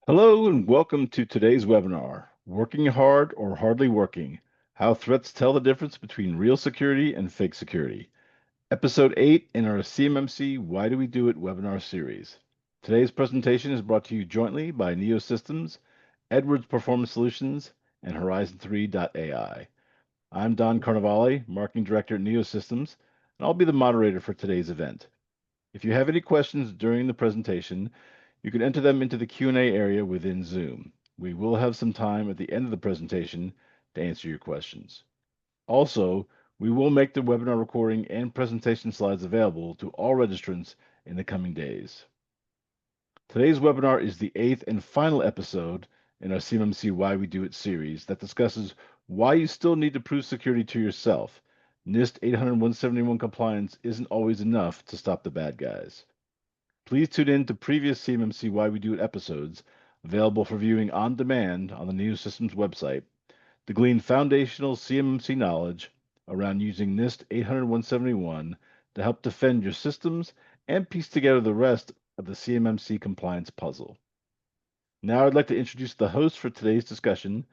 Hello and welcome to today's webinar, Working Hard or Hardly Working, How Threats Tell the Difference Between Real Security and Fake Security. Episode 8 in our CMMC Why Do We Do It webinar series. Today's presentation is brought to you jointly by NeoSystems, Edwards Performance Solutions, and Horizon3.ai. I'm Don Carnevale, Marketing Director at NeoSystems, and I'll be the moderator for today's event. If you have any questions during the presentation, you can enter them into the Q&A area within Zoom. We will have some time at the end of the presentation to answer your questions. Also, we will make the webinar recording and presentation slides available to all registrants in the coming days. Today's webinar is the 8th and final episode in our CMMC Why We Do It series that discusses why you still need to prove security to yourself. NIST 800-171 compliance isn't always enough to stop the bad guys. Please tune in to previous CMMC Why We Do It episodes, available for viewing on demand on the NeoSystems website, to glean foundational CMMC knowledge around using NIST 800-171 to help defend your systems and piece together the rest of the CMMC compliance puzzle. Now I'd like to introduce the host for today's discussion,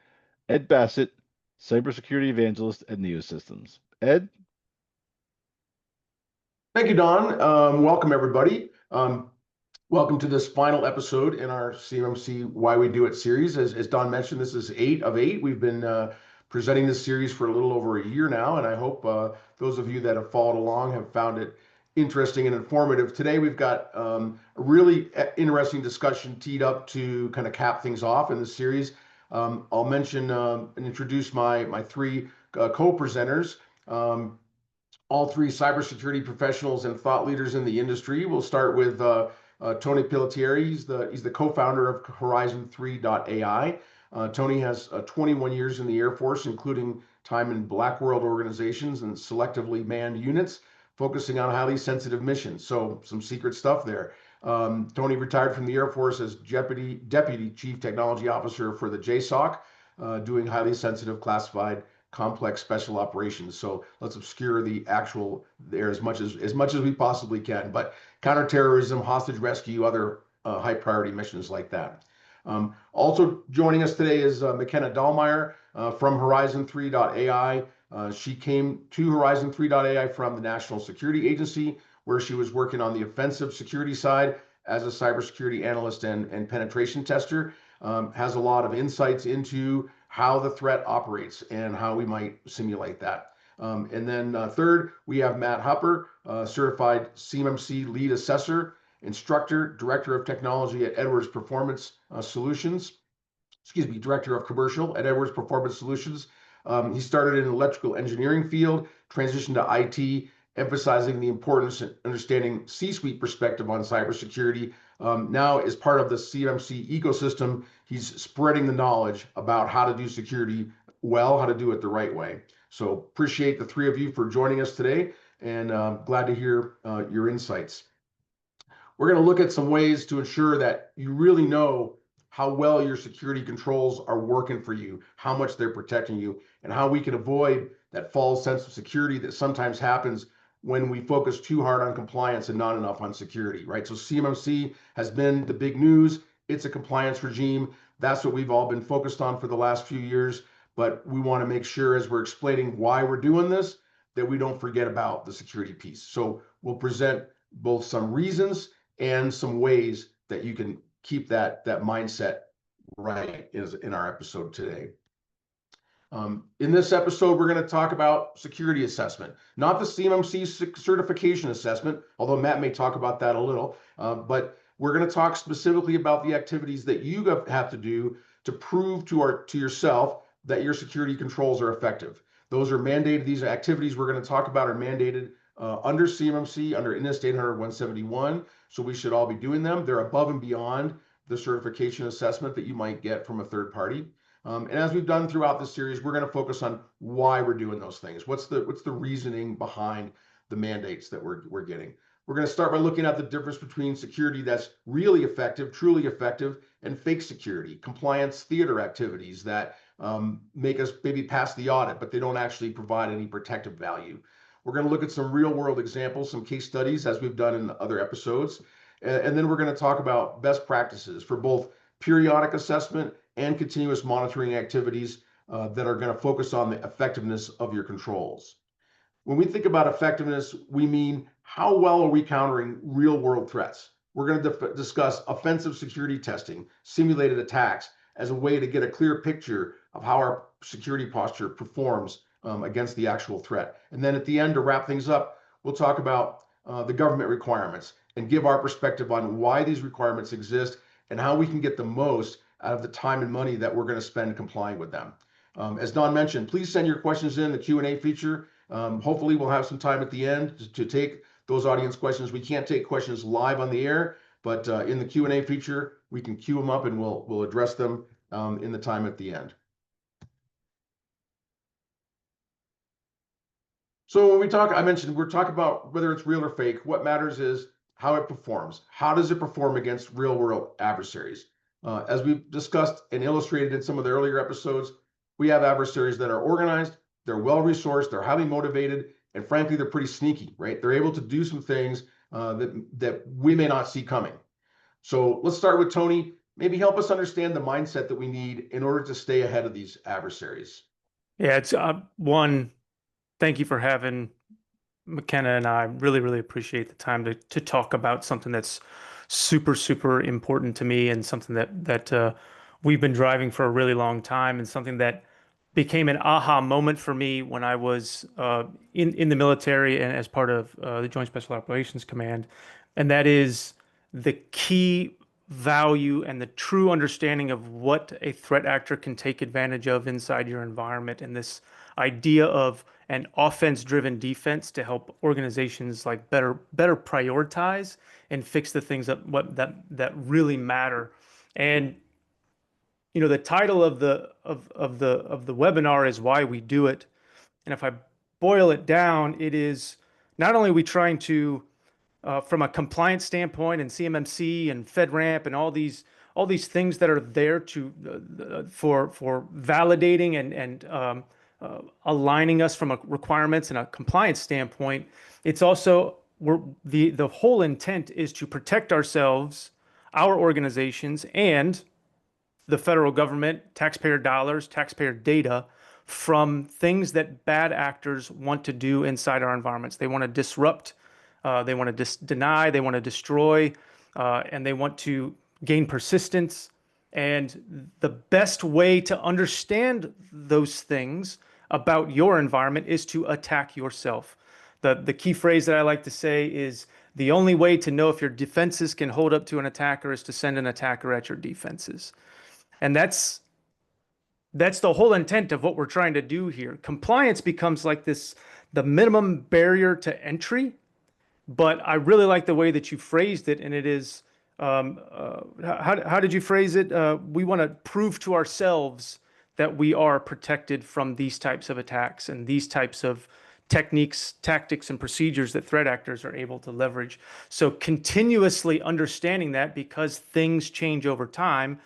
Ed Bassett, Cybersecurity Evangelist at NeoSystems. Ed? Thank you, Don. Welcome, everybody. Welcome to this final episode in our CMMC Why We Do It series. As Don mentioned, this is 8 of 8. We've been presenting this series for a little over a year now, and I hope those of you that have followed along have found it interesting and informative. Today, we've got a really interesting discussion teed up to kind of cap things off in this series. I'll mention and introduce my three co-presenters. All three cybersecurity professionals and thought leaders in the industry. We'll start with Tony Pillitiere. He's the co-founder of Horizon3.ai. Tony has 21 years in the Air Force, including time in Black World organizations and selectively manned units, focusing on highly sensitive missions. So some secret stuff there. Tony retired from the Air Force as Deputy Chief Technology Officer for the JSOC, doing highly sensitive classified complex special operations. So let's obscure the actual there as much as we possibly can. But counterterrorism, hostage rescue, other high priority missions like that. Also joining us today is McKenna Dallmeyer from Horizon3.ai. She came to Horizon3.ai from the National Security Agency, where she was working on the offensive security side as a cybersecurity analyst and penetration tester. Has a lot of insights into how the threat operates and how we might simulate that. And then third, we have Matt Hoeper, certified CMMC lead assessor, instructor, director of technology at Edwards Performance Solutions. Director of commercial at Edwards Performance Solutions. He started in the electrical engineering field, transitioned to IT, emphasizing the importance of understanding C-suite perspective on cybersecurity. Now, as part of the CMMC ecosystem, he's spreading the knowledge about how to do security well, how to do it the right way. So appreciate the three of you for joining us today, and glad to hear your insights. We're going to look at some ways to ensure that you really know how well your security controls are working for you, how much they're protecting you, and how we can avoid that false sense of security that sometimes happens when we focus too hard on compliance and not enough on security, right? So CMMC has been the big news. It's a compliance regime. That's what we've all been focused on for the last few years. But we want to make sure, as we're explaining why we're doing this, that we don't forget about the security piece. So we'll present both some reasons and some ways that you can keep that mindset right in our episode today. In this episode, we're going to talk about security assessment, not the CMMC certification assessment, although Matt may talk about that a little, but we're going to talk specifically about the activities that you have to do to prove to yourself that your security controls are effective. Those are mandated. These activities we're going to talk about are mandated under CMMC, under NIST 800-171, so we should all be doing them. They're above and beyond the certification assessment that you might get from a third party. And as we've done throughout this series, we're going to focus on why we're doing those things. What's the reasoning behind the mandates that we're getting? We're going to start by looking at the difference between security that's really effective, truly effective, and fake security, compliance theater activities that make us maybe pass the audit, but they don't actually provide any protective value. We're going to look at some real world examples, some case studies, as we've done in other episodes. And then we're going to talk about best practices for both periodic assessment, and continuous monitoring activities that are going to focus on the effectiveness of your controls. When we think about effectiveness, we mean how well are we countering real world threats? We're going to discuss offensive security testing, simulated attacks, as a way to get a clear picture of how our security posture performs against the actual threat. And then at the end, to wrap things up, we'll talk about the government requirements and give our perspective on why these requirements exist and how we can get the most out of the time and money that we're going to spend complying with them. As Don mentioned, please send your questions in the Q&A feature. Hopefully we'll have some time at the end to take those audience questions. We can't take questions live on the air, but in the Q&A feature, we can queue them up and we'll address them in the time at the end. So when we talk, I mentioned we're talking about whether it's real or fake. What matters is how it performs. How does it perform against real world adversaries? As we've discussed and illustrated in some of the earlier episodes, we have adversaries that are organized, they're well-resourced, they're highly motivated, and frankly, they're pretty sneaky, right? They're able to do some things that we may not see coming. So let's start with Tony. Maybe help us understand the mindset that we need in order to stay ahead of these adversaries. Yeah, it's one, thank you for having McKenna and I. Really appreciate the time to talk about something that's super important to me, and something that we've been driving for a really long time, and something that became an aha moment for me when I was in the military and as part of the Joint Special Operations Command. And that is the key value and the true understanding of what a threat actor can take advantage of inside your environment, and this idea of an offense-driven defense to help organizations like better prioritize and fix the things that really matter. And you know, the title of the webinar is Why We Do It. And if I boil it down, it is not only are we trying to from a compliance standpoint and CMMC and FedRAMP and all these things that are there to for validating and aligning us from a requirements and a compliance standpoint. It's also the whole intent is to protect ourselves, our organizations, and the federal government, taxpayer dollars, taxpayer data, from things that bad actors want to do inside our environments. They want to disrupt, they want to deny, they want to destroy, and they want to gain persistence. And the best way to understand those things about your environment is to attack yourself. The key phrase that I like to say is, the only way to know if your defenses can hold up to an attacker is to send an attacker at your defenses. And that's the whole intent of what we're trying to do here. Compliance becomes like the minimum barrier to entry, but I really like the way that you phrased it, and it is, how did you phrase it? We want to prove to ourselves that we are protected from these types of attacks and these types of techniques, tactics, and procedures that threat actors are able to leverage. So continuously understanding that, because things change over time,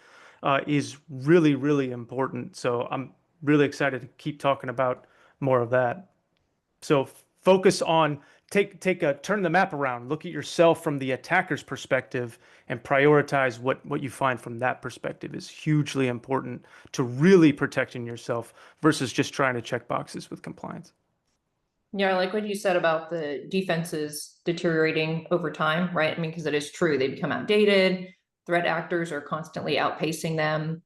is really important. So I'm really excited to keep talking about more of that. So focus on, turn the map around, look at yourself from the attacker's perspective, and prioritize what you find from that perspective is hugely important to really protecting yourself versus just trying to check boxes with compliance. Yeah, I like what you said about the defenses deteriorating over time, right? I mean, because it is true, they become outdated. Threat actors are constantly outpacing them.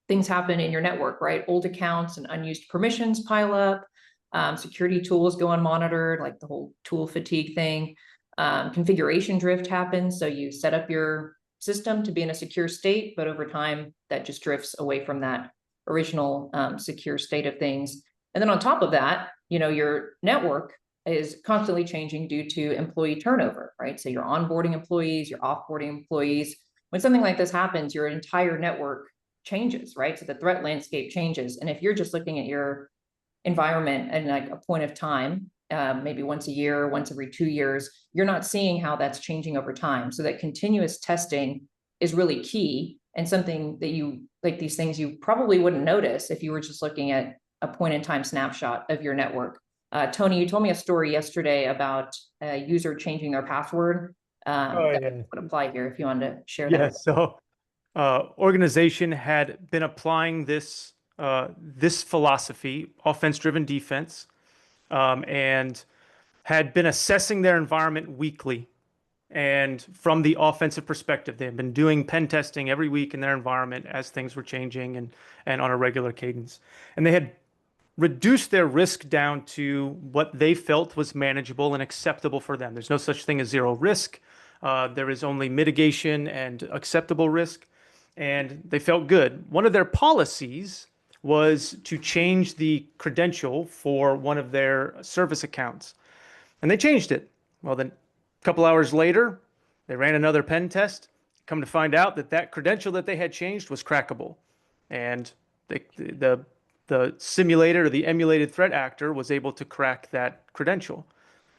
Things happen in your network, right? Old accounts and unused permissions pile up. Security tools go unmonitored, like the whole tool fatigue thing. Configuration drift happens. So you set up your system to be in a secure state, but over time that just drifts away from that original secure state of things. And then on top of that, you know, your network is constantly changing due to employee turnover, right? So you're onboarding employees, you're offboarding employees. When something like this happens, your entire network changes, right? So the threat landscape changes. And if you're just looking at your environment and like a point of time, maybe once a year, once every 2 years, you're not seeing how that's changing over time. So that continuous testing is really key, and something that you, like these things you probably wouldn't notice if you were just looking at a point in time snapshot of your network. Tony, you told me a story yesterday about a user changing their password. That would apply here if you wanted to share that. Yeah, so organization had been applying this this philosophy, offense-driven defense, and had been assessing their environment weekly. And from the offensive perspective, they've been doing pen testing every week in their environment as things were changing and on a regular cadence. And they had reduced their risk down to what they felt was manageable and acceptable for them. There's no such thing as zero risk. There is only mitigation and acceptable risk. And they felt good. One of their policies was to change the credential for one of their service accounts. And they changed it. Well, then a couple hours later, they ran another pen test. Come to find out that that credential that they had changed was crackable. And the simulator or the emulated threat actor was able to crack that credential.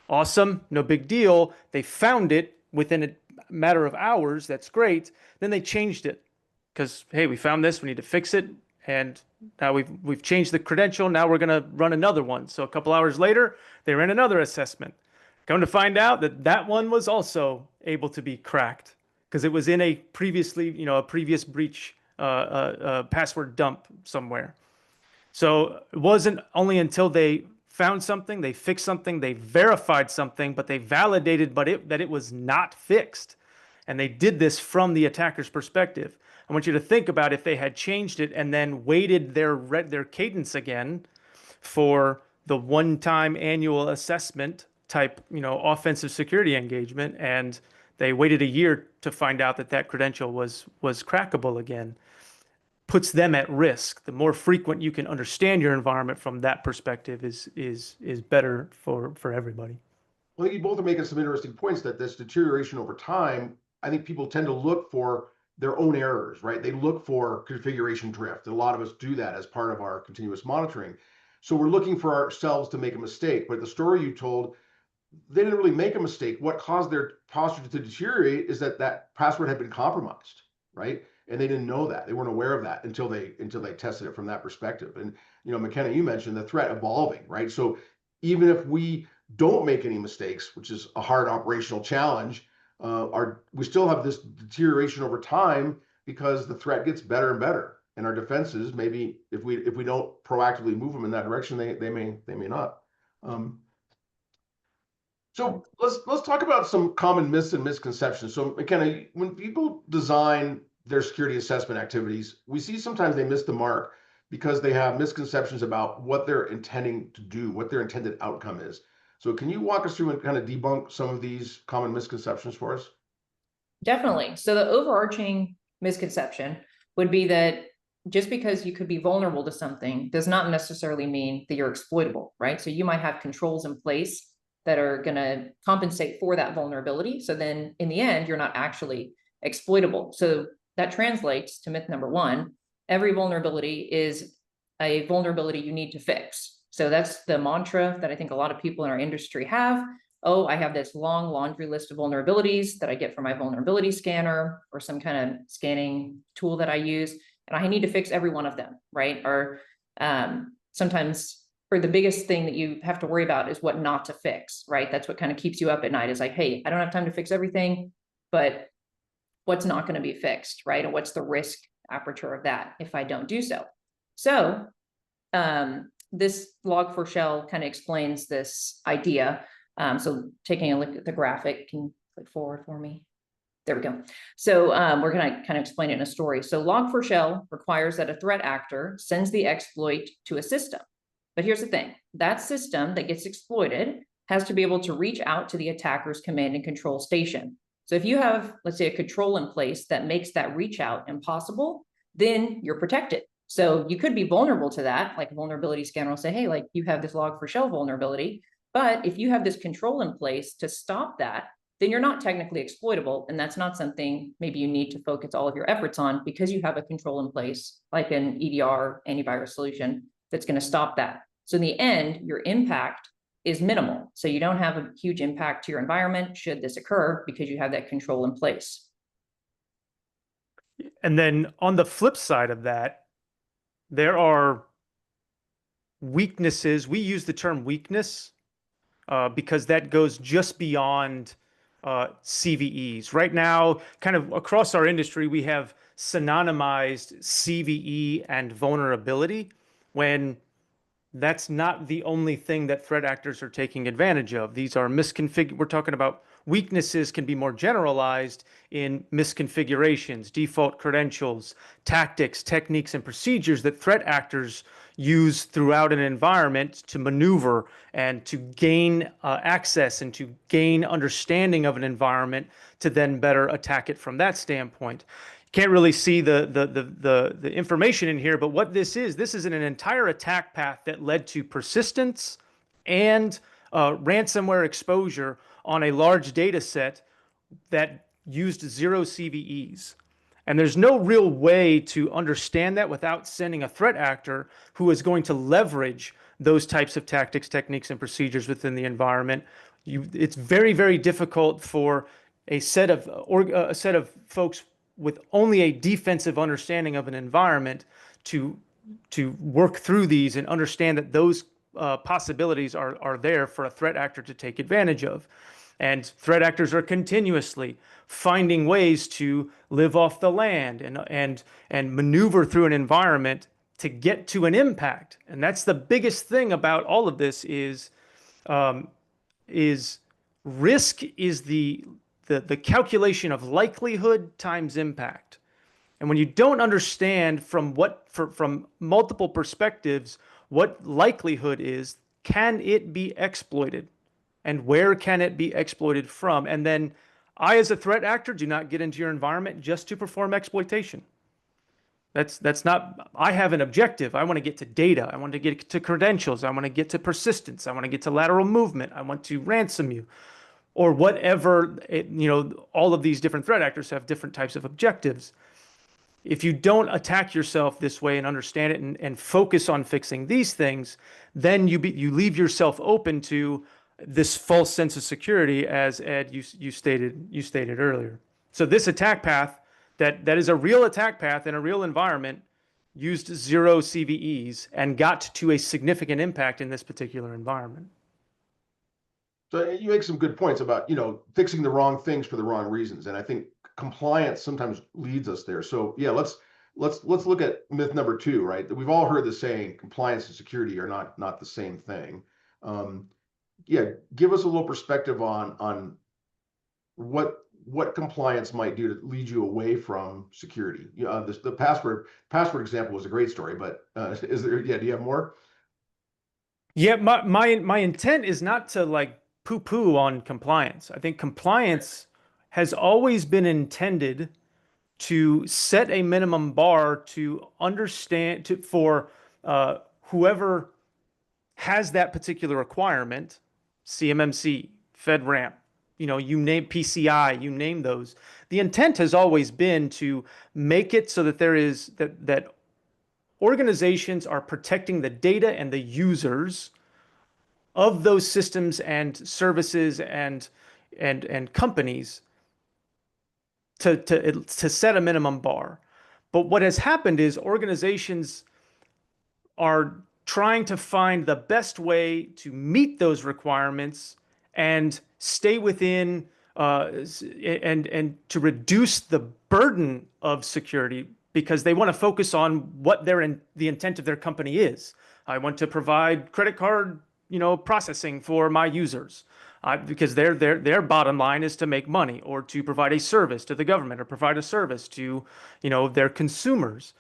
Awesome, no big deal. They found it within a matter of hours. That's great. Then they changed it because, hey, we found this. We need to fix it. And now we've changed the credential. Now we're going to run another one. So a couple hours later, they ran another assessment. Come to find out that that one was also able to be cracked because it was in a previously, a previous breach password dump somewhere. So it wasn't only until they found something, they fixed something, they verified something, but they validated that it was not fixed. And they did this from the attacker's perspective. I want you to think about if they had changed it and then weighted their cadence again for the one-time annual assessment type, offensive security engagement, and they waited a year to find out that that credential was crackable again. Puts them at risk. The more frequent you can understand your environment from that perspective is better for everybody. Well, I think you both are making some interesting points that this deterioration over time, I think people tend to look for their own errors, right? They look for configuration drift. A lot of us do that as part of our continuous monitoring. So we're looking for ourselves to make a mistake. But the story you told, they didn't really make a mistake. What caused their posture to deteriorate is that password had been compromised, right? And they didn't know that. They weren't aware of that until they tested it from that perspective. And McKenna, you mentioned the threat evolving, right? So even if we don't make any mistakes, which is a hard operational challenge, we still have this deterioration over time because the threat gets better and better. And our defenses, maybe if we don't proactively move them in that direction, they may not. So let's talk about some common myths and misconceptions. So McKenna, when people design their security assessment activities, we see sometimes they miss the mark because they have misconceptions about what they're intending to do, what their intended outcome is. So can you walk us through and kind of debunk some of these common misconceptions for us? Definitely. So the overarching misconception would be that just because you could be vulnerable to something does not necessarily mean that you're exploitable, right? So you might have controls in place that are going to compensate for that vulnerability. So then in the end, you're not actually exploitable. So that translates to myth number one. Every vulnerability is a vulnerability you need to fix. So that's the mantra that I think a lot of people in our industry have. Oh, I have this long laundry list of vulnerabilities that I get from my vulnerability scanner or some kind of scanning tool that I use, and I need to fix every one of them, right? Or sometimes, or the biggest thing that you have to worry about is what not to fix, right? That's what kind of keeps you up at night is like, hey, I don't have time to fix everything, but what's not going to be fixed, right? And what's the risk aperture of that if I don't do so? So this log4shell kind of explains this idea. So taking a look at the graphic, can you click forward for me? There we go. So we're going to kind of explain it in a story. So log4shell requires that a threat actor sends the exploit to a system. But here's the thing, that system that gets exploited has to be able to reach out to the attacker's command and control station. So if you have, let's say, a control in place that makes that reach out impossible, then you're protected. So you could be vulnerable to that, like a vulnerability scanner will say, hey, like you have this log4shell vulnerability. But if you have this control in place to stop that, then you're not technically exploitable. And that's not something maybe you need to focus all of your efforts on because you have a control in place, like an EDR antivirus solution that's going to stop that. So in the end, your impact is minimal. So you don't have a huge impact to your environment should this occur because you have that control in place. And then on the flip side of that, there are weaknesses. We use the term weakness because that goes just beyond CVEs. Right now, kind of across our industry, we have synonymized CVE and vulnerability when that's not the only thing that threat actors are taking advantage of. These are we're talking about weaknesses can be more generalized in misconfigurations, default credentials, tactics, techniques, and procedures that threat actors use throughout an environment to maneuver and to gain access and to gain understanding of an environment to then better attack it from that standpoint. Can't really see the information in here, but what this is an entire attack path that led to persistence and ransomware exposure on a large data set that used 0 CVEs. And there's no real way to understand that without sending a threat actor who is going to leverage those types of tactics, techniques, and procedures within the environment. It's very, very difficult for a set of folks with only a defensive understanding of an environment to work through these and understand that those possibilities are there for a threat actor to take advantage of. And threat actors are continuously finding ways to live off the land and maneuver through an environment to get to an impact. And that's the biggest thing about all of this is risk is the calculation of likelihood times impact. And when you don't understand from multiple perspectives what likelihood is, can it be exploited? And where can it be exploited from? And then I, as a threat actor, do not get into your environment just to perform exploitation. That's not, I have an objective. I want to get to data. I want to get to credentials. I want to get to persistence. I want to get to lateral movement. I want to ransom you. Or whatever, all of these different threat actors have different types of objectives. If you don't attack yourself this way and understand it and focus on fixing these things, then you leave yourself open to this false sense of security, as Ed, you stated earlier. So this attack path, that is a real attack path in a real environment, used 0 CVEs and got to a significant impact in this particular environment. So you make some good points about, fixing the wrong things for the wrong reasons. And I think compliance sometimes leads us there. So yeah, let's look at myth number 2, right? We've all heard the saying compliance and security are not the same thing. Yeah, give us a little perspective on what compliance might do to lead you away from security. The password example was a great story, but do you have more? Yeah, my intent is not to poo-poo on compliance. I think compliance has always been intended to set a minimum bar to understand for whoever has that particular requirement, CMMC, FedRAMP, you name PCI, you name those. The intent has always been to make it so that that organizations are protecting the data and the users of those systems and services and companies to set a minimum bar. But what has happened is organizations are trying to find the best way to meet those requirements and stay within and to reduce the burden of security, because they want to focus on what the intent of their company is. I want to provide credit card processing for my users, because their bottom line is to make money or to provide a service to the government or provide a service to their consumers.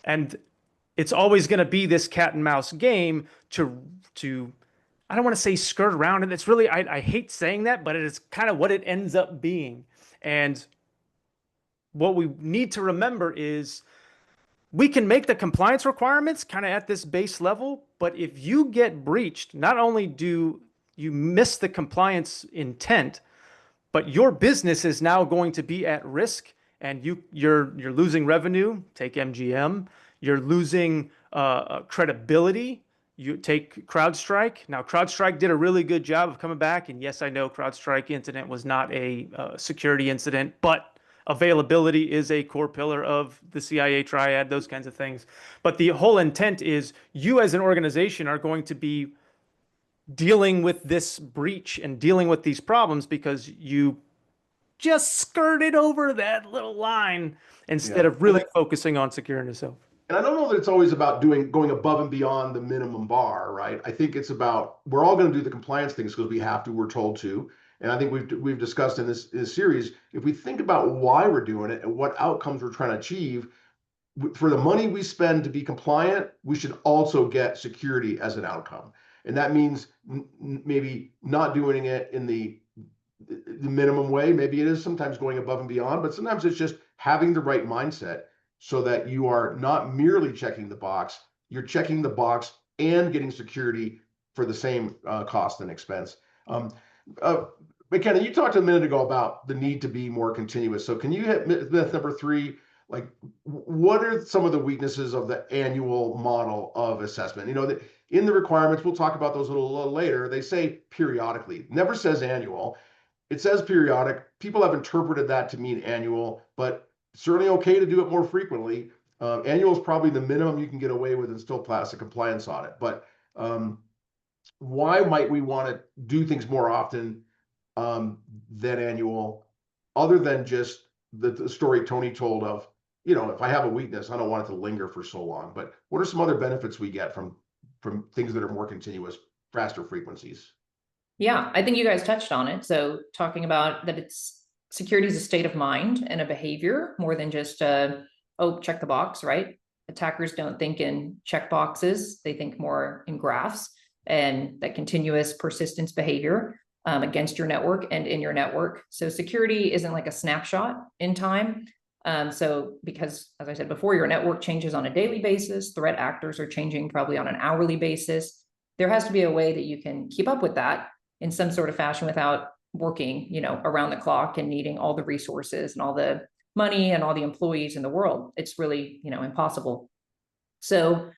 And it's always going to be this cat and mouse game to I don't want to say skirt around it. It's really, I hate saying that, but it is kind of what it ends up being. And what we need to remember is we can make the compliance requirements kind of at this base level, but if you get breached, not only do you miss the compliance intent, but your business is now going to be at risk, and you're losing revenue. Take MGM. You're losing credibility. You take CrowdStrike. Now, CrowdStrike did a really good job of coming back, and yes, I know CrowdStrike incident was not a security incident, but availability is a core pillar of the CIA triad, those kinds of things. But the whole intent is you as an organization are going to be dealing with this breach and dealing with these problems because you just skirted over that little line instead of really focusing on securing yourself. And I don't know that it's always about going above and beyond the minimum bar, right? I think it's about, we're all going to do the compliance things because we have to, we're told to. And I think we've discussed in this series, if we think about why we're doing it and what outcomes we're trying to achieve, for the money we spend to be compliant, we should also get security as an outcome. And that means maybe not doing it in the minimum way. Maybe it is sometimes going above and beyond, but sometimes it's just having the right mindset so that you are not merely checking the box, you're checking the box and getting security for the same cost and expense. McKenna, you talked a minute ago about the need to be more continuous. So can you hit myth number 3? Like, what are some of the weaknesses of the annual model of assessment? You know, in the requirements, we'll talk about those a little later, they say periodically, never says annual. It says periodic. People have interpreted that to mean annual, but certainly okay to do it more frequently. Annual is probably the minimum you can get away with and still pass a compliance audit. But why might we want to do things more often than annual, other than just the story Tony told of, you know, if I have a weakness, I don't want it to linger for so long. But what are some other benefits we get from things that are more continuous, faster frequencies? Yeah, I think you guys touched on it. So talking about that, security is a state of mind and a behavior more than just oh, check the box, right? Attackers don't think in check boxes. They think more in graphs, and that continuous persistence behavior against your network and in your network. So security isn't like a snapshot in time. So because, as I said before, your network changes on a daily basis, threat actors are changing probably on an hourly basis. There has to be a way that you can keep up with that in some sort of fashion without working, you know, around the clock and needing all the resources and all the money and all the employees in the world. It's really, you know, impossible. So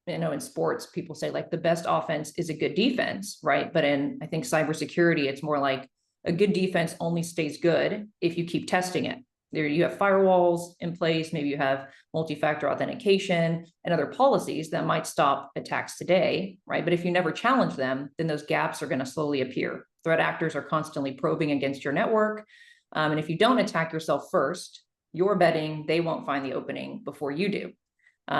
you know, in sports, people say like the best offense is a good defense, right? But in, I think, cybersecurity, it's more like a good defense only stays good if you keep testing it. There you have firewalls in place, maybe you have multi-factor authentication and other policies that might stop attacks today, right? But if you never challenge them, then those gaps are going to slowly appear. Threat actors are constantly probing against your network. And if you don't attack yourself first, you're betting they won't find the opening before you do.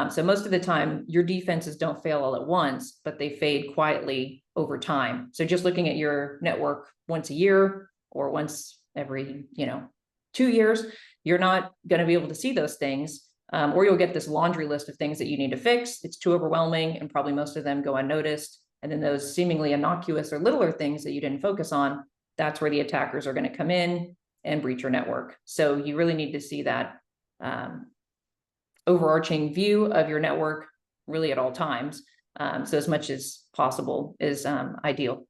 So most of the time, your defenses don't fail all at once, but they fade quietly over time. So just looking at your network once a year or once every, you know, 2 years, you're not going to be able to see those things, or you'll get this laundry list of things that you need to fix. It's too overwhelming, and probably most of them go unnoticed. And then those seemingly innocuous or littler things that you didn't focus on, that's where the attackers are going to come in and breach your network. So you really need to see that overarching view of your network really at all times. So as much as possible is ideal.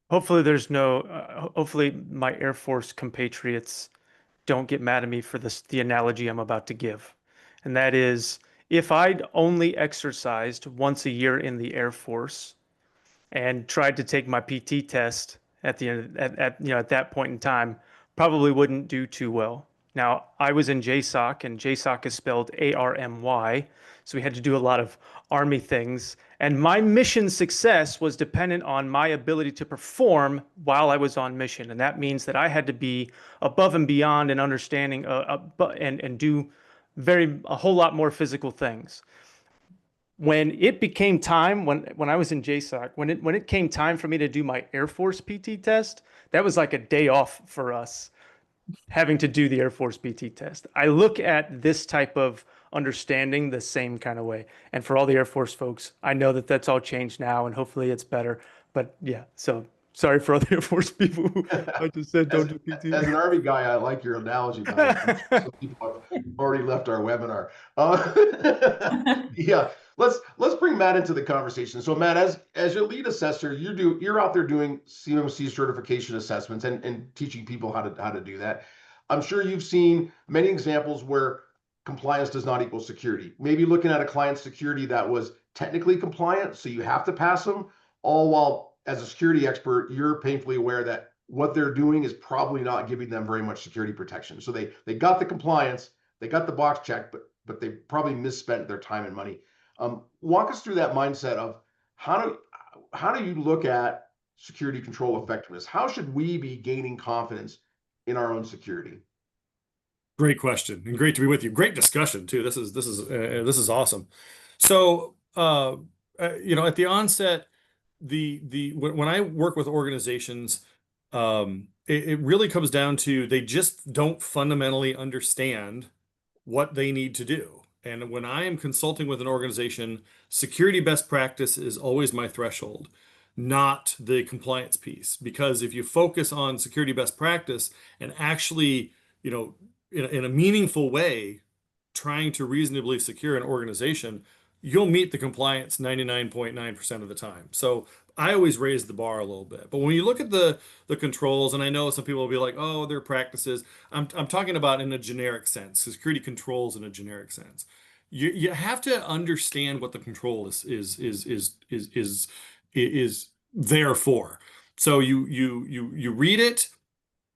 Hopefully there's no, hopefully my Air Force compatriots don't get mad at me for the analogy I'm about to give. And that is, if I'd only exercised once a year in the Air Force and tried to take my PT test at the end at that point in time, probably wouldn't do too well. Now, I was in JSOC, and JSOC is spelled ARMY, so we had to do a lot of Army things. And my mission success was dependent on my ability to perform while I was on mission. And that means that I had to be above and beyond in understanding and do a whole lot more physical things. When it became time, when I was in JSOC, when it came time for me to do my Air Force PT test, that was like a day off for us, having to do the Air Force PT test. I look at this type of understanding the same kind of way. And for all the Air Force folks, I know that that's all changed now, and hopefully it's better. But yeah, so sorry for all the Air Force people who I just said don't do PT. As an Army guy, I like your analogy. Some people have already left our webinar. Yeah, let's bring Matt into the conversation. So Matt, as your lead assessor, you're out there doing CMMC certification assessments and teaching people how to do that. I'm sure you've seen many examples where compliance does not equal security. Maybe looking at a client's security that was technically compliant, so you have to pass them, all while as a security expert, you're painfully aware that what they're doing is probably not giving them very much security protection. So they got the compliance, they got the box checked, but they probably misspent their time and money. Walk us through that mindset of how do you look at security control effectiveness? How should we be gaining confidence in our own security? Great question, and great to be with you. Great discussion too. This is awesome. So, at the onset, when I work with organizations, it really comes down to they just don't fundamentally understand what they need to do. And when I am consulting with an organization, security best practice is always my threshold, not the compliance piece. Because if you focus on security best practice and actually, in a meaningful way, trying to reasonably secure an organization, you'll meet the compliance 99.9% of the time. So I always raise the bar a little bit. But when you look at the controls, and I know some people will be like, oh, they're practices. I'm talking about in a generic sense, security controls in a generic sense. You have to understand what the control is there for. So you read it.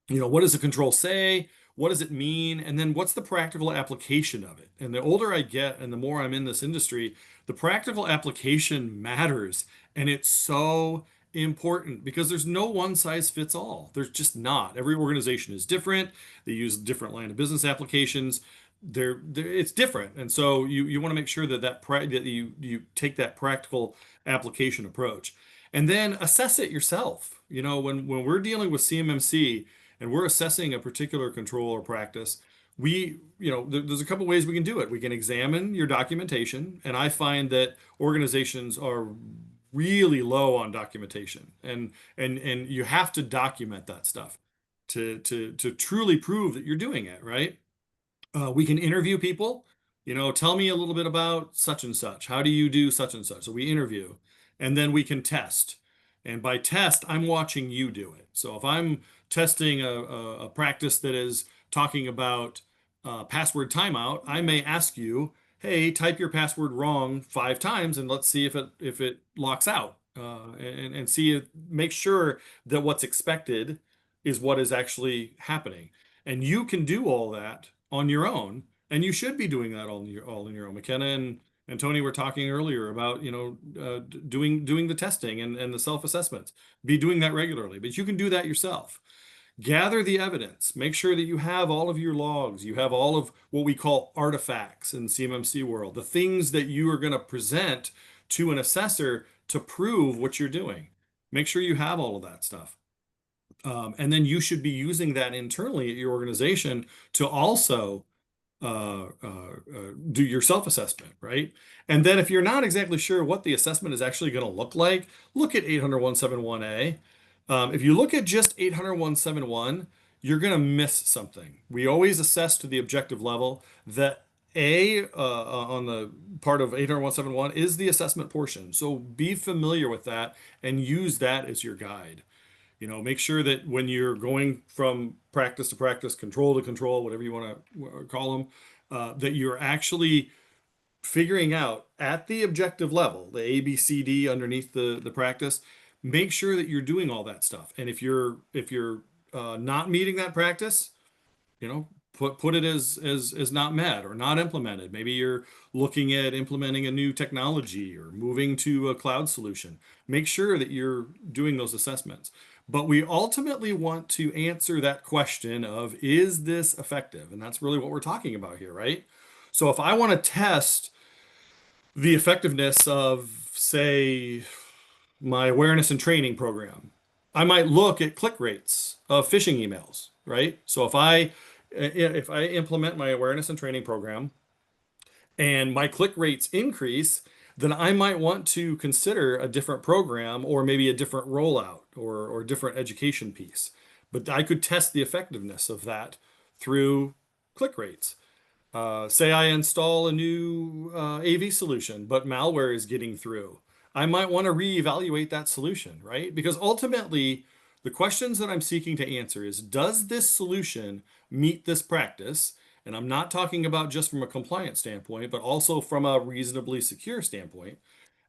What does the control say? What does it mean? And then what's the practical application of it? And the older I get and the more I'm in this industry, the practical application matters. And it's so important because there's no one size fits all. There's just not. Every organization is different. They use different line of business applications. It's different. And so you want to make sure that you take that practical application approach. And then assess it yourself. When we're dealing with CMMC, and we're assessing a particular control or practice, there's a couple ways we can do it. We can examine your documentation, and I find that organizations are really low on documentation, and you have to document that stuff to truly prove that you're doing it, right? We can interview people. Tell me a little bit about such and such. How do you do such and such? So we interview, and then we can test. And by test, I'm watching you do it. So if I'm testing a practice that is talking about password timeout, I may ask you, hey, type your password wrong 5 times and let's see if it locks out, and make sure that what's expected is what is actually happening. And you can do all that on your own, and you should be doing that all on your own. McKenna and Tony were talking earlier about doing the testing and the self-assessments. Be doing that regularly, but you can do that yourself. Gather the evidence. Make sure that you have all of your logs. You have all of what we call artifacts in CMMC world, the things that you are going to present to an assessor to prove what you're doing. Make sure you have all of that stuff. And then you should be using that internally at your organization to also do your self-assessment, right? And then if you're not exactly sure what the assessment is actually going to look like, look at 800-171A. If you look at just 800-171, you're going to miss something. We always assess to the objective level. That on the part of 800-171 is the assessment portion. So be familiar with that and use that as your guide. Make sure that when you're going from practice to practice, control to control, whatever you want to call them, that you're actually figuring out at the objective level, the A, B, C, D underneath the practice. Make sure that you're doing all that stuff. And if you're not meeting that practice, put it as not met or not implemented. Maybe you're looking at implementing a new technology or moving to a cloud solution. Make sure that you're doing those assessments. But we ultimately want to answer that question of, is this effective? And that's really what we're talking about here, right? So if I want to test the effectiveness of, say, my awareness and training program, I might look at click rates of phishing emails, right? So if I implement my awareness and training program and my click rates increase, then I might want to consider a different program or maybe a different rollout or different education piece. But I could test the effectiveness of that through click rates. Say I install a new AV solution, but malware is getting through. I might want to reevaluate that solution, right? Because ultimately, the questions that I'm seeking to answer is, does this solution meet this practice? And I'm not talking about just from a compliance standpoint, but also from a reasonably secure standpoint.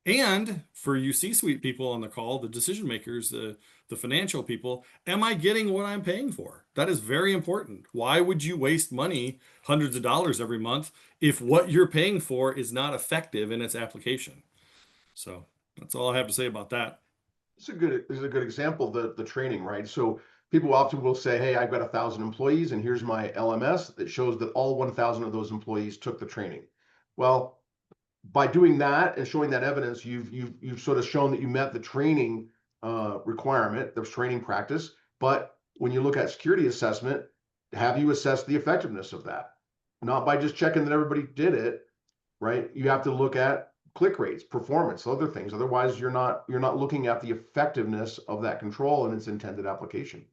And for you C-suite people on the call, the decision makers, the financial people, am I getting what I'm paying for? That is very important. Why would you waste money, hundreds of dollars every month, if what you're paying for is not effective in its application? So that's all I have to say about that. This is a good example, the training, right? So people often will say, hey, I've got 1,000 employees and here's my LMS that shows that all 1,000 of those employees took the training. Well, by doing that and showing that evidence, you've sort of shown that you met the training requirement, the training practice. But when you look at security assessment, have you assessed the effectiveness of that? Not by just checking that everybody did it, right? You have to look at click rates, performance, other things. Otherwise, you're not looking at the effectiveness of that control and its intended application.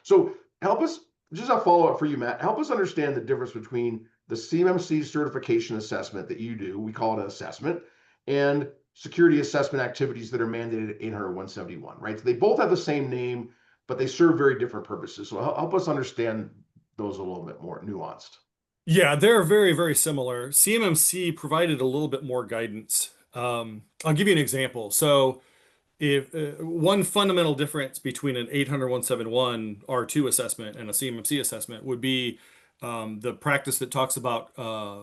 So help us, just a follow-up for you, Matt, help us understand the difference between the CMMC certification assessment that you do, we call it an assessment, and security assessment activities that are mandated at 800-171, right? So they both have the same name, but they serve very different purposes. So help us understand those a little bit more nuanced. Yeah, they're very, very similar. CMMC provided a little bit more guidance. I'll give you an example. So if one fundamental difference between an 800-171 R2 assessment and a CMMC assessment would be the practice that talks about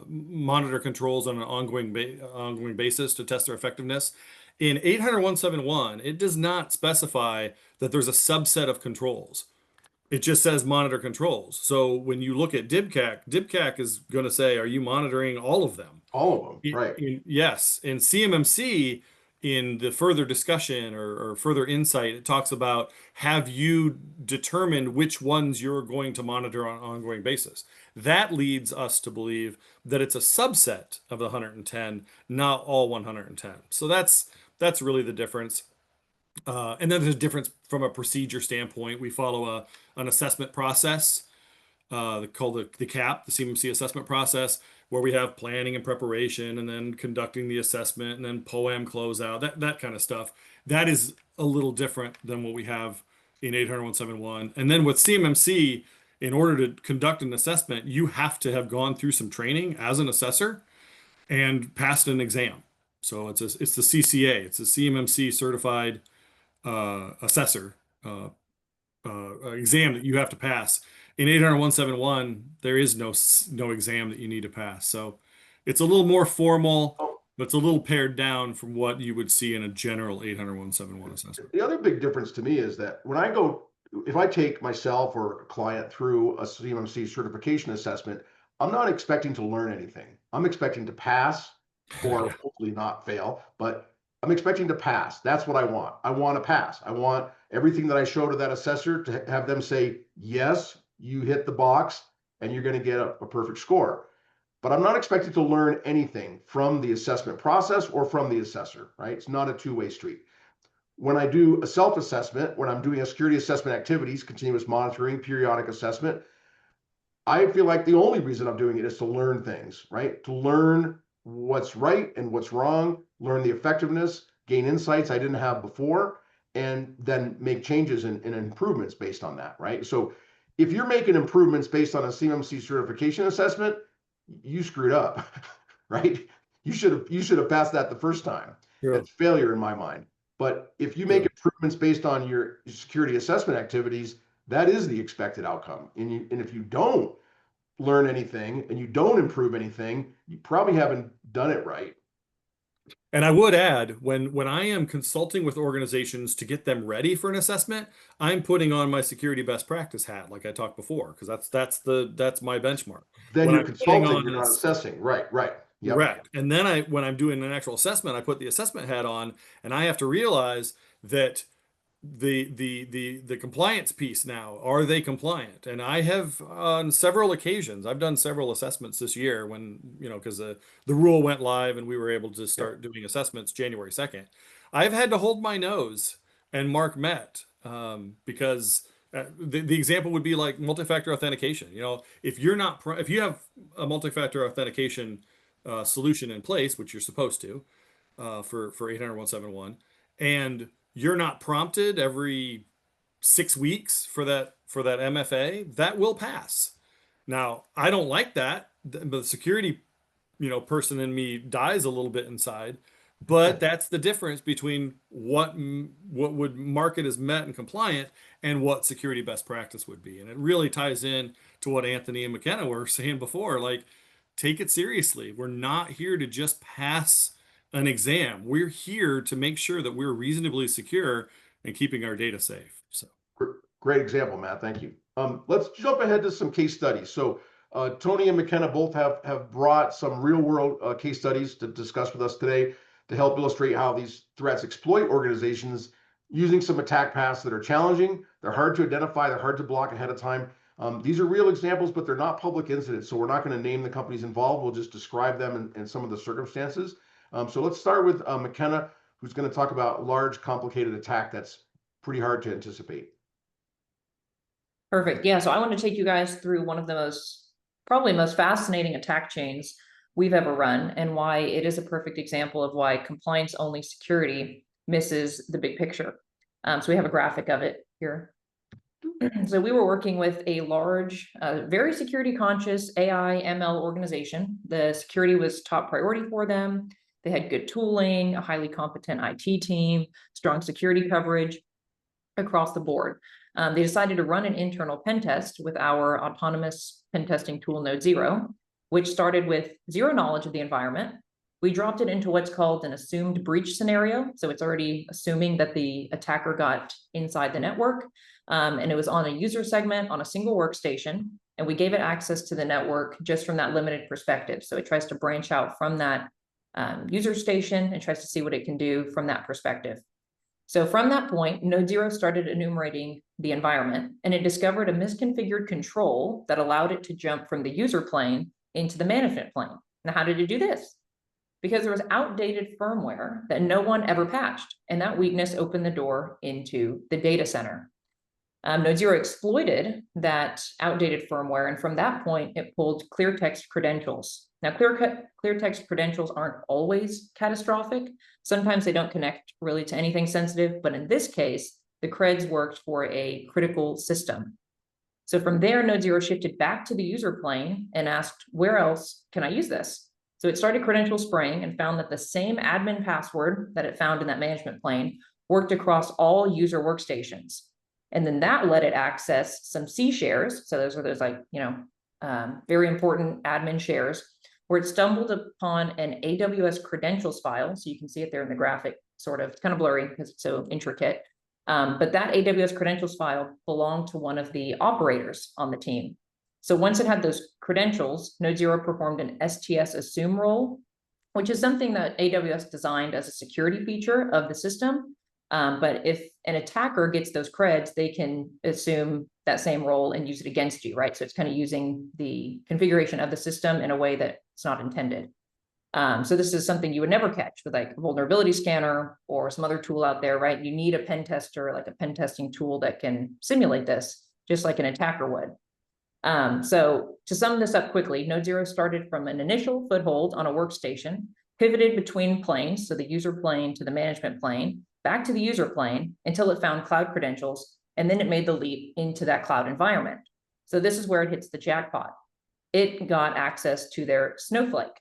monitor controls on an ongoing basis to test their effectiveness. In 800-171, it does not specify that there's a subset of controls. It just says monitor controls. So when you look at DIBCAC is going to say, are you monitoring all of them? All of them, right. Yes. In CMMC, in the further discussion or further insight, it talks about, have you determined which ones you're going to monitor on an ongoing basis? That leads us to believe that it's a subset of the 110, not all 110. So that's really the difference. And then there's a difference from a procedure standpoint. We follow an assessment process called the CAP, the CMMC assessment process, where we have planning and preparation and then conducting the assessment and then POAM closeout, that kind of stuff. That is a little different than what we have in 800-171. And then with CMMC, in order to conduct an assessment, you have to have gone through some training as an assessor and passed an exam. So it's the CCA, it's a CMMC certified assessor exam that you have to pass. In 800-171, there is no exam that you need to pass. So it's a little more formal, but it's a little pared down from what you would see in a general 800-171 assessment. The other big difference to me is that when I go, if I take myself or a client through a CMMC certification assessment, I'm not expecting to learn anything. I'm expecting to pass or hopefully not fail, but I'm expecting to pass. That's what I want. I want to pass. I want everything that I show to that assessor to have them say, yes, you hit the box and you're going to get a perfect score. But I'm not expected to learn anything from the assessment process or from the assessor, right? It's not a two-way street. When I do a self-assessment, when I'm doing a security assessment activities, continuous monitoring, periodic assessment, I feel like the only reason I'm doing it is to learn things, right? To learn what's right and what's wrong, learn the effectiveness, gain insights I didn't have before, and then make changes and improvements based on that, right? So if you're making improvements based on a CMMC certification assessment, you screwed up, right? You should have passed that the first time. Yeah. It's failure in my mind. But if you make improvements based on your security assessment activities, that is the expected outcome. And if you don't learn anything and you don't improve anything, you probably haven't done it right. And I would add, when I am consulting with organizations to get them ready for an assessment, I'm putting on my security best practice hat, like I talked before, because that's my benchmark. Then you're consulting, you're not assessing. Right. Yep. Correct. And then when I'm doing an actual assessment, I put the assessment hat on, and I have to realize that the compliance piece now, are they compliant? And I have on several occasions, I've done several assessments this year when, because the rule went live and we were able to start doing assessments January 2nd. I've had to hold my nose and mark MET because the example would be like multi-factor authentication. If you have a multi-factor authentication solution in place, which you're supposed to for 800-171, and you're not prompted every 6 weeks for that MFA, that will pass. Now, I don't like that, but the security, person in me dies a little bit inside. But that's the difference between what would mark it as met and compliant and what security best practice would be. And it really ties in to what Anthony and McKenna were saying before, like, take it seriously. We're not here to just pass an exam. We're here to make sure that we're reasonably secure and keeping our data safe. So Great example, Matt. Thank you. Let's jump ahead to some case studies. So Tony and McKenna both have brought some real world case studies to discuss with us today to help illustrate how these threats exploit organizations using some attack paths that are challenging. They're hard to identify. They're hard to block ahead of time. These are real examples, but they're not public incidents. So we're not going to name the companies involved. We'll just describe them and some of the circumstances. So let's start with McKenna, who's going to talk about large, complicated attack that's pretty hard to anticipate. Perfect. Yeah, so I want to take you guys through one of the probably most fascinating attack chains we've ever run, and why it is a perfect example of why compliance-only security misses the big picture. So we have a graphic of it here. So we were working with a large, very security-conscious AI ML organization. The security was top priority for them. They had good tooling, a highly competent IT team, strong security coverage across the board. They decided to run an internal pen test with our autonomous pen testing tool NodeZero, which started with zero knowledge of the environment. We dropped it into what's called an assumed breach scenario. So it's already assuming that the attacker got inside the network. And it was on a user segment on a single workstation. And we gave it access to the network just from that limited perspective. So it tries to branch out from that user station and tries to see what it can do from that perspective. So from that point, NodeZero started enumerating the environment, and it discovered a misconfigured control that allowed it to jump from the user plane into the management plane. Now, how did it do this? Because there was outdated firmware that no one ever patched, and that weakness opened the door into the data center. NodeZero exploited that outdated firmware, and from that point, it pulled clear text credentials. Now, clear text credentials aren't always catastrophic. Sometimes they don't connect really to anything sensitive, but in this case, the creds worked for a critical system. So from there, NodeZero shifted back to the user plane and asked, where else can I use this? So it started credential spraying and found that the same admin password that it found in that management plane worked across all user workstations. And then that let it access some C shares. So those are like, very important admin shares, where it stumbled upon an AWS credentials file. So you can see it there in the graphic, sort of. It's kind of blurry because it's so intricate. But that AWS credentials file belonged to one of the operators on the team. So once it had those credentials, NodeZero performed an STS assume role, which is something that AWS designed as a security feature of the system. But if an attacker gets those creds, they can assume that same role and use it against you, right? So it's kind of using the configuration of the system in a way that it's not intended. So this is something you would never catch with like a vulnerability scanner or some other tool out there, right? You need a pen tester, like a pen testing tool that can simulate this, just like an attacker would. So to sum this up quickly, NodeZero started from an initial foothold on a workstation, pivoted between planes, so the user plane to the management plane, back to the user plane until it found cloud credentials, and then it made the leap into that cloud environment. So this is where it hits the jackpot. It got access to their Snowflake,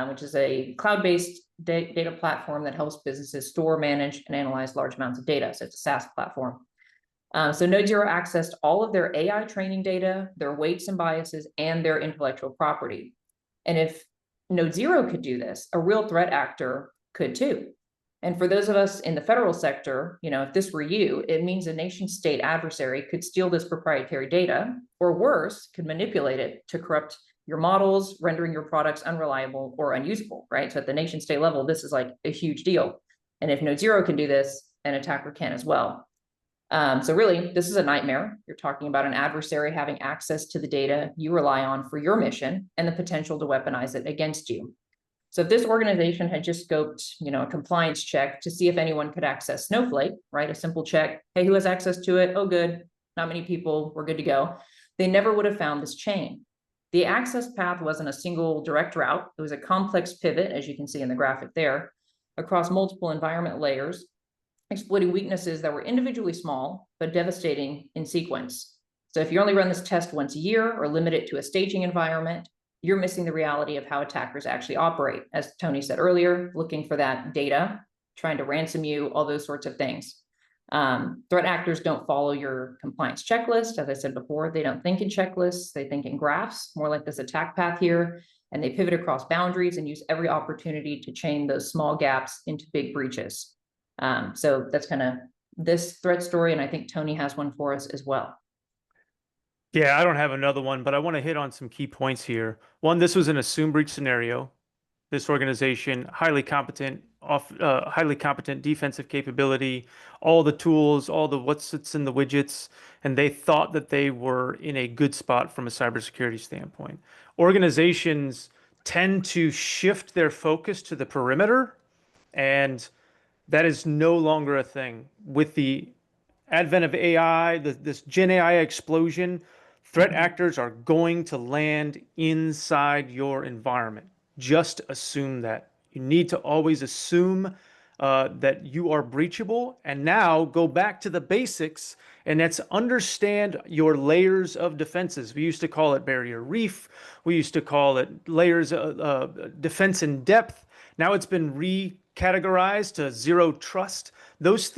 which is a cloud-based data platform that helps businesses store, manage, and analyze large amounts of data. So it's a SaaS platform. So NodeZero accessed all of their AI training data, their weights and biases, and their intellectual property. And if NodeZero could do this, a real threat actor could too. And for those of us in the federal sector, if this were you, it means a nation state adversary could steal this proprietary data, or worse, could manipulate it to corrupt your models, rendering your products unreliable or unusable, right? So at the nation state level, this is like a huge deal. And if NodeZero can do this, an attacker can as well. So really, this is a nightmare. You're talking about an adversary having access to the data you rely on for your mission and the potential to weaponize it against you. So if this organization had just scoped, a compliance check to see if anyone could access Snowflake, right? A simple check, hey, who has access to it? Oh, good. Not many people. We're good to go. They never would have found this chain. The access path wasn't a single direct route. It was a complex pivot, as you can see in the graphic there, across multiple environment layers, exploiting weaknesses that were individually small, but devastating in sequence. So if you only run this test once a year or limit it to a staging environment, you're missing the reality of how attackers actually operate. As Tony said earlier, looking for that data, trying to ransom you, all those sorts of things. Threat actors don't follow your compliance checklist. As I said before, they don't think in checklists, they think in graphs, more like this attack path here. and they pivot across boundaries and use every opportunity to chain those small gaps into big breaches. So that's kind of this threat story, and I think Tony has one for us as well. Yeah, I don't have another one, but I want to hit on some key points here. One, this was an assumed breach scenario. This organization, highly competent defensive capability, all the tools, all the what sits in the widgets, and they thought that they were in a good spot from a cybersecurity standpoint. Organizations tend to shift their focus to the perimeter, and that is no longer a thing. With the advent of AI, this Gen AI explosion, threat actors are going to land inside your environment. Just assume that. You need to always assume that you are breachable, and now go back to the basics, and that's understand your layers of defenses. We used to call it barrier reef. We used to call it layers of defense in depth. Now it's been recategorized to zero trust. Those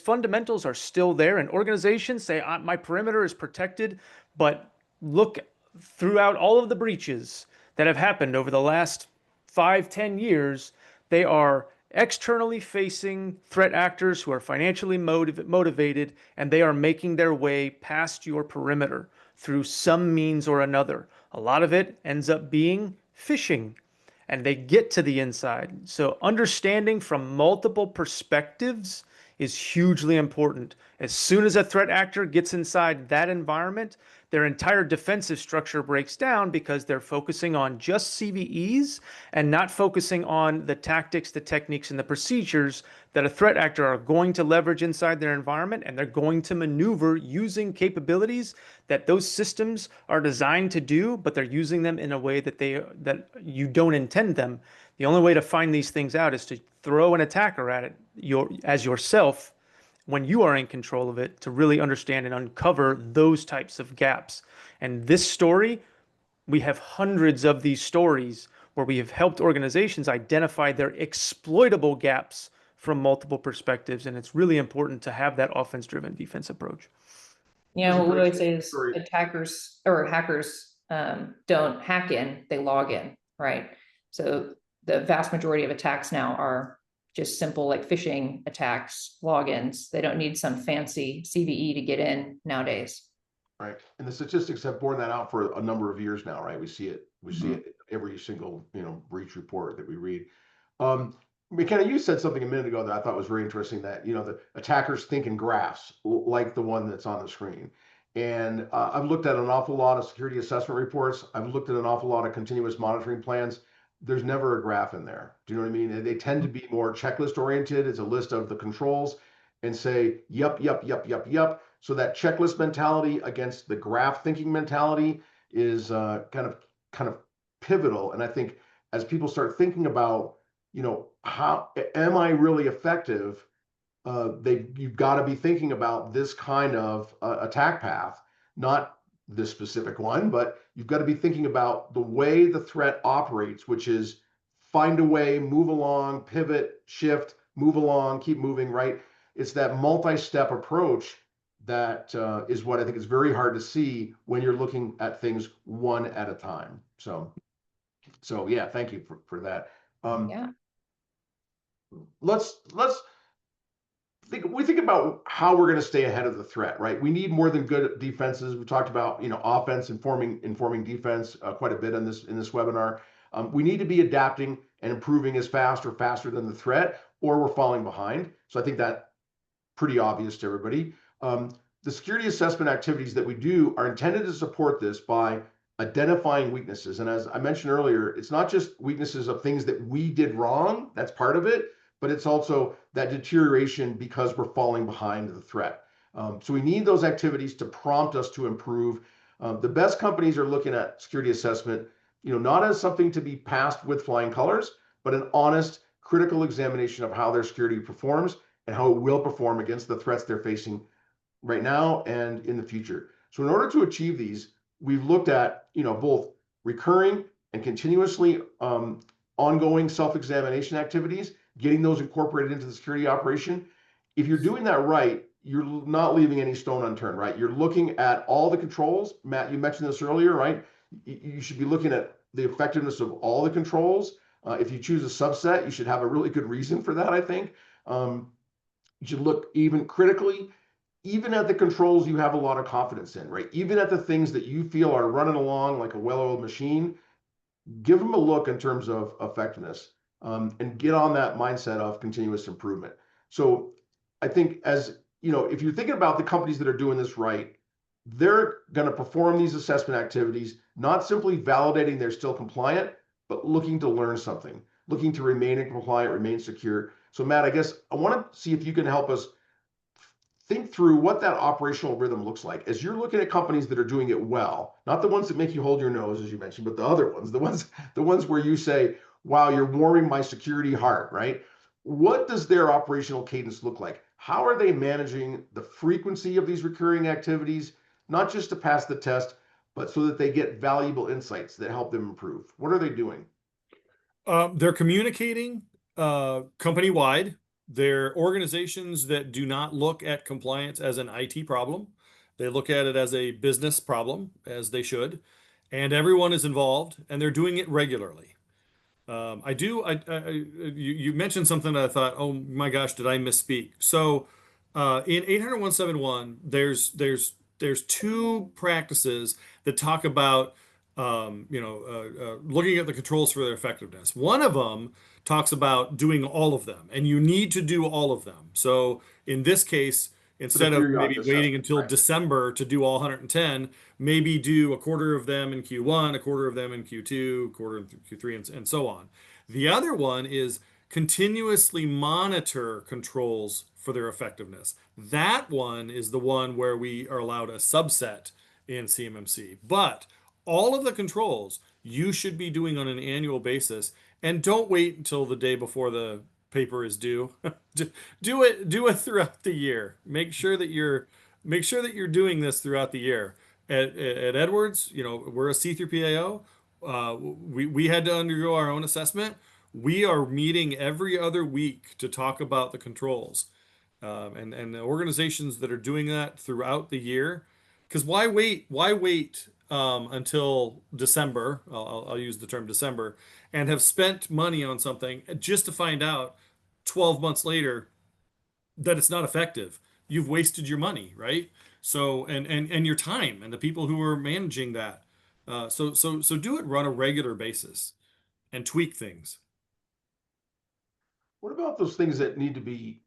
fundamentals are still there, and organizations say, my perimeter is protected, but look throughout all of the breaches that have happened over the last 5-10 years, they are externally facing threat actors who are financially motivated, and they are making their way past your perimeter through some means or another. A lot of it ends up being phishing, and they get to the inside. So understanding from multiple perspectives is hugely important. As soon as a threat actor gets inside that environment, their entire defensive structure breaks down because they're focusing on just CVEs and not focusing on the tactics, the techniques, and the procedures that a threat actor are going to leverage inside their environment, and they're going to maneuver using capabilities that those systems are designed to do, but they're using them in a way that you don't intend them. The only way to find these things out is to throw an attacker at it as yourself when you are in control of it, to really understand and uncover those types of gaps. And this story, we have hundreds of these stories where we have helped organizations identify their exploitable gaps from multiple perspectives. And it's really important to have that offense-driven defense approach. You know, what we always say is attackers or hackers don't hack in, they log in, right? So the vast majority of attacks now are just simple like phishing attacks, logins. They don't need some fancy CVE to get in nowadays. Right. And the statistics have borne that out for a number of years now, right? We see it every single, breach report that we read. McKenna, you said something a minute ago that I thought was very interesting, that, the attackers think in graphs like the one that's on the screen. And I've looked at an awful lot of security assessment reports. I've looked at an awful lot of continuous monitoring plans. There's never a graph in there. Do you know what I mean? They tend to be more checklist oriented. It's a list of the controls and say, yep. So that checklist mentality against the graph thinking mentality is kind of pivotal. And I think as people start thinking about, how am I really effective? You've got to be thinking about this kind of attack path, not this specific one, but you've got to be thinking about the way the threat operates, which is find a way, move along, pivot, shift, move along, keep moving, right? It's that multi-step approach that is what I think is very hard to see when you're looking at things one at a time. So yeah, thank you for that. Yeah. Let's think about how we're going to stay ahead of the threat, right? We need more than good defenses. We talked about, offense informing defense quite a bit in this webinar. We need to be adapting and improving as fast or faster than the threat, or we're falling behind. So I think that's pretty obvious to everybody. The security assessment activities that we do are intended to support this by identifying weaknesses. And as I mentioned earlier, it's not just weaknesses of things that we did wrong. That's part of it. But it's also that deterioration because we're falling behind the threat. So we need those activities to prompt us to improve. The best companies are looking at security assessment, not as something to be passed with flying colors, but an honest, critical examination of how their security performs and how it will perform against the threats they're facing right now and in the future. So in order to achieve these, we've looked at, both recurring and continuously ongoing self-examination activities, getting those incorporated into the security operation. If you're doing that right, you're not leaving any stone unturned, right? You're looking at all the controls. Matt, you mentioned this earlier, right? You should be looking at the effectiveness of all the controls. If you choose a subset, you should have a really good reason for that, I think. You should look even critically, even at the controls you have a lot of confidence in, right? Even at the things that you feel are running along like a well-oiled machine, give them a look in terms of effectiveness, and get on that mindset of continuous improvement. So I think, as you know, if you're thinking about the companies that are doing this right, they're going to perform these assessment activities, not simply validating they're still compliant, but looking to learn something, looking to remain compliant, remain secure. So Matt, I guess I want to see if you can help us think through what that operational rhythm looks like as you're looking at companies that are doing it well, not the ones that make you hold your nose, as you mentioned, but the other ones, the ones where you say, wow, you're warming my security heart, right? What does their operational cadence look like? How are they managing the frequency of these recurring activities, not just to pass the test, but so that they get valuable insights that help them improve? What are they doing? They're communicating company-wide. They're organizations that do not look at compliance as an IT problem. They look at it as a business problem, as they should. And everyone is involved, and they're doing it regularly. You mentioned something that I thought, oh my gosh, did I misspeak? So in 800.171, there's two practices that talk about looking at the controls for their effectiveness. One of them talks about doing all of them, and you need to do all of them. So in this case, instead of maybe waiting until right. December to do all 110, maybe do a quarter of them in Q1, a quarter of them in Q2, a quarter in Q3, and so on. The other one is continuously monitor controls for their effectiveness. That one is the one where we are allowed a subset in CMMC. But all of the controls you should be doing on an annual basis, and don't wait until the day before the paper is due. Do it throughout the year. Make sure that you're doing this throughout the year. At Edwards, we're a C through PAO. We had to undergo our own assessment. We are meeting every other week to talk about the controls, and the organizations that are doing that throughout the year. Because why wait? Why wait until December? I'll use the term December, and have spent money on something just to find out 12 months later that it's not effective. You've wasted your money, right? So and your time and the people who are managing that. So do it on a regular basis and tweak things. What about those things that need to be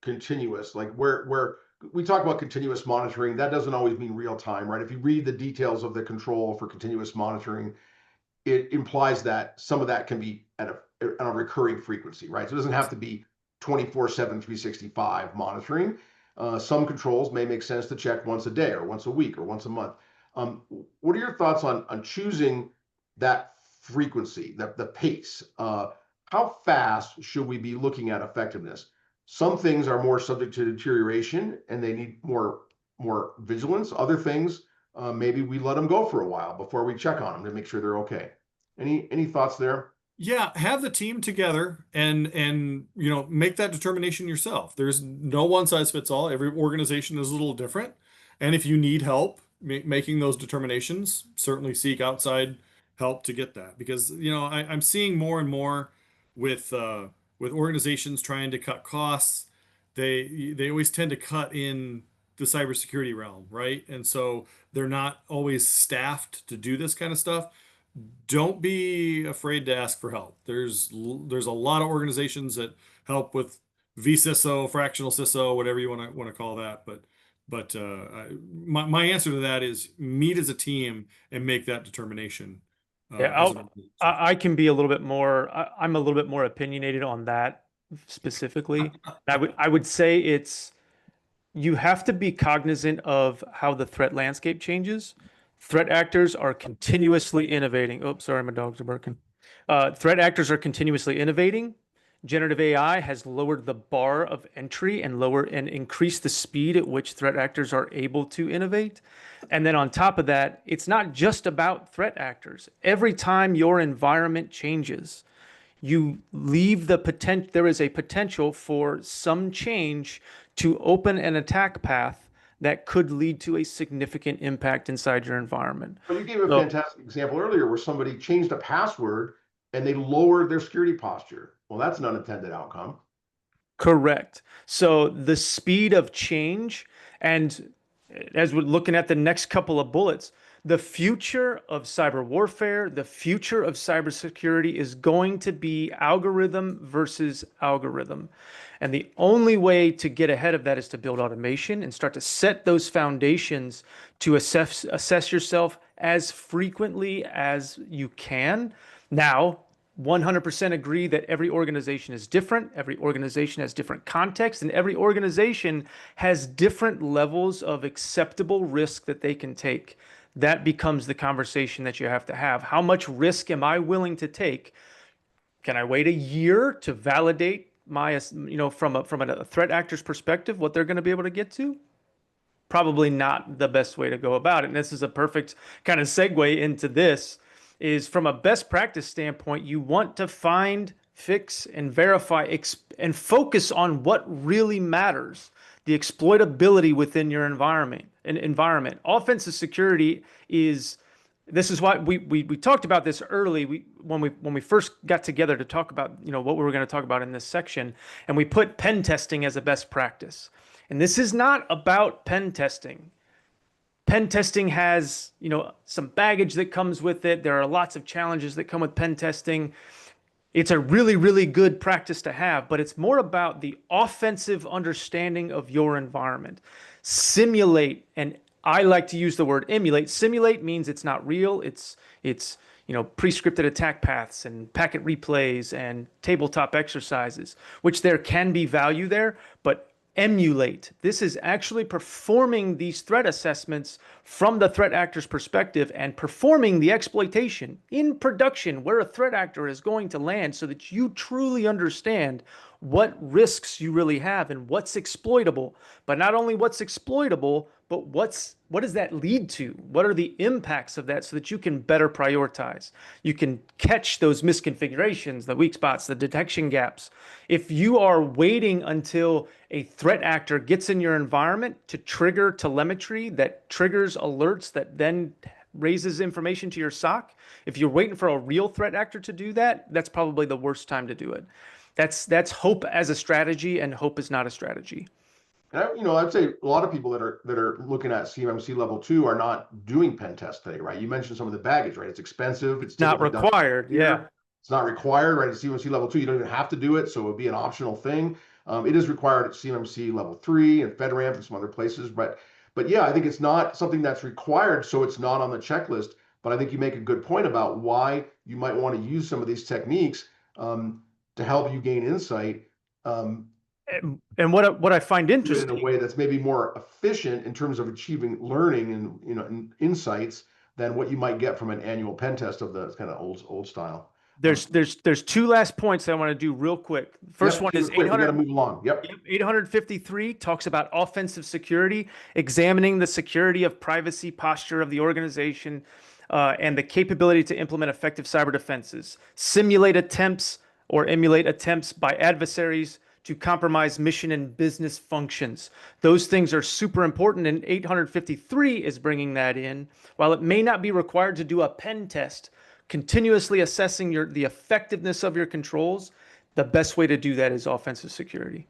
continuous, like where we talk about continuous monitoring? That doesn't always mean real time, right? If you read the details of the control for continuous monitoring, it implies that some of that can be at a recurring frequency, right? So it doesn't have to be 24/7, 365 monitoring. Some controls may make sense to check once a day or once a week or once a month. What are your thoughts on choosing that frequency, the pace? How fast should we be looking at effectiveness? Some things are more subject to deterioration and they need more vigilance. Other things, maybe we let them go for a while before we check on them to make sure they're okay. Any thoughts there? Yeah, have the team together and make that determination yourself. There's no one size fits all. Every organization is a little different. And if you need help making those determinations, certainly seek outside help to get that. Because, I'm seeing more and more with organizations trying to cut costs. They always tend to cut in the cybersecurity realm, right? And so they're not always staffed to do this kind of stuff. Don't be afraid to ask for help. There's a lot of organizations that help with vCISO, fractional CISO, whatever you want to call that. But my answer to that is meet as a team and make that determination. Yeah, I can be a little bit more. I'm a little bit more opinionated on that specifically. I would say you have to be cognizant of how the threat landscape changes. Threat actors are continuously innovating. Oh, sorry, my dogs are barking. Threat actors are continuously innovating. Generative AI has lowered the bar of entry and increased the speed at which threat actors are able to innovate. And then on top of that, it's not just about threat actors. Every time your environment changes, you leave there is a potential for some change to open an attack path that could lead to a significant impact inside your environment. But you gave a So- fantastic example earlier where somebody changed a password and they lowered their security posture. Well, that's an unintended outcome. Correct. So the speed of change, and as we're looking at the next couple of bullets, the future of cyber warfare, the future of cybersecurity is going to be algorithm versus algorithm. And the only way to get ahead of that is to build automation and start to set those foundations to assess yourself as frequently as you can. Now, 100% agree that every organization is different. Every organization has different context, and every organization has different levels of acceptable risk that they can take. That becomes the conversation that you have to have. How much risk am I willing to take? Can I wait a year to validate my, from a threat actor's perspective, what they're going to be able to get to? Probably not the best way to go about it. And this is a perfect kind of segue into this. Is from a best practice standpoint, you want to find, fix, and verify and focus on what really matters, the exploitability within your environment. Offensive security is, this is why we talked about this early when we first got together to talk about what we were going to talk about in this section, and we put pen testing as a best practice. And this is not about pen testing. Pen testing has, some baggage that comes with it. There are lots of challenges that come with pen testing. It's a really, really good practice to have, but it's more about the offensive understanding of your environment. Simulate, and I like to use the word emulate. Simulate means it's not real. It's pre-scripted attack paths and packet replays and tabletop exercises, which there can be value there, but emulate. This is actually performing these threat assessments from the threat actor's perspective and performing the exploitation in production where a threat actor is going to land so that you truly understand what risks you really have and what's exploitable. But not only what's exploitable, but what does that lead to? What are the impacts of that so that you can better prioritize? You can catch those misconfigurations, the weak spots, the detection gaps. If you are waiting until a threat actor gets in your environment to trigger telemetry that triggers alerts that then raises information to your SOC, if you're waiting for a real threat actor to do that, that's probably the worst time to do it. That's hope as a strategy, and hope is not a strategy. And I'd say a lot of people that are looking at CMMC level 2 are not doing pen tests today, right? You mentioned some of the baggage, right? It's expensive. It's not required. Yeah. It's not required, right? At CMMC level 2, you don't even have to do it. So it would be an optional thing. It is required at CMMC level 3 and FedRAMP and some other places. But yeah, I think it's not something that's required. So it's not on the checklist. But I think you make a good point about why you might want to use some of these techniques to help you gain insight. And what I find interesting in a way that's maybe more efficient in terms of achieving learning and insights than what you might get from an annual pen test of the kind of old style. There's two last points that I want to do real quick. First one is 800. We got to move along. Yep. 853 talks about offensive security, examining the security of privacy posture of the organization, and the capability to implement effective cyber defenses. Simulate attempts or emulate attempts by adversaries to compromise mission and business functions. Those things are super important, and 853 is bringing that in. While it may not be required to do a pen test, continuously assessing the effectiveness of your controls, the best way to do that is offensive security.